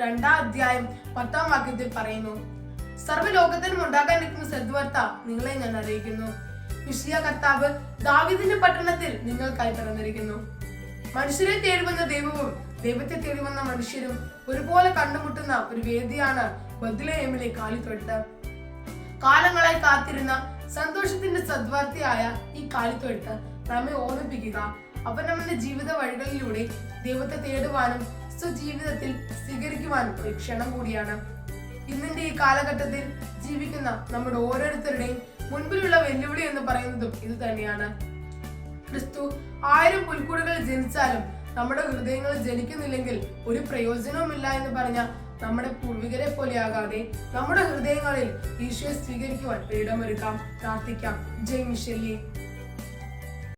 2:10 പറയുന്നു, സർവ്വലോകത്തിനും ഉണ്ടാകാനിരിക്കുന്ന സദ്വാർത്ത നിങ്ങളെ ഞാൻ അറിയിക്കുന്നു. മിശിഹാ കർത്താവ് ദാവീദിന്റെ പട്ടണത്തിൽ നിങ്ങൾക്കായി പിറന്നിരിക്കുന്നു. മനുഷ്യരെ തേടിവന്ന ദൈവവും ദൈവത്തെ തേടിവന്ന മനുഷ്യരും ഒരുപോലെ കണ്ടുമുട്ടുന്ന ഒരു വേദിയാണ് ബത്ലഹേമിലെ കാലിത്തൊഴുത്ത്. കാലങ്ങളായി കാത്തിരുന്ന സന്തോഷത്തിന്റെ സദ്വാർത്തയായ ഈ കാലിത്തൊഴുത്ത് നമ്മെ ഓർമ്മിപ്പിക്കുക അവനവന്റെ ജീവിത വഴികളിലൂടെ ദൈവത്തെ തേടുവാനും സ്വജീവിതത്തിൽ സ്വീകരിക്കുവാനും ഒരു ക്ഷണം കൂടിയാണ്. ഇന്നിന്റെ ഈ കാലഘട്ടത്തിൽ ജീവിക്കുന്ന നമ്മുടെ ഓരോരുത്തരുടെയും മുൻപിലുള്ള വെല്ലുവിളി എന്ന് പറയുന്നതും ഇത് തന്നെയാണ്. ക്രിസ്തു 1000 പുൽക്കൂടുകൾ ജനിച്ചാലും നമ്മുടെ ഹൃദയങ്ങൾ ജനിക്കുന്നില്ലെങ്കിൽ ഒരു പ്രയോജനവുമില്ല എന്ന് പറഞ്ഞ നമ്മുടെ പൂർവികരെ പോലെയാകാതെ നമ്മുടെ ഹൃദയങ്ങളിൽ ഈശോയെ സ്വീകരിക്കുവാൻ ഇടമൊരുക്കാം. പ്രാർത്ഥിക്കാം. ജയ് മിഷേലി.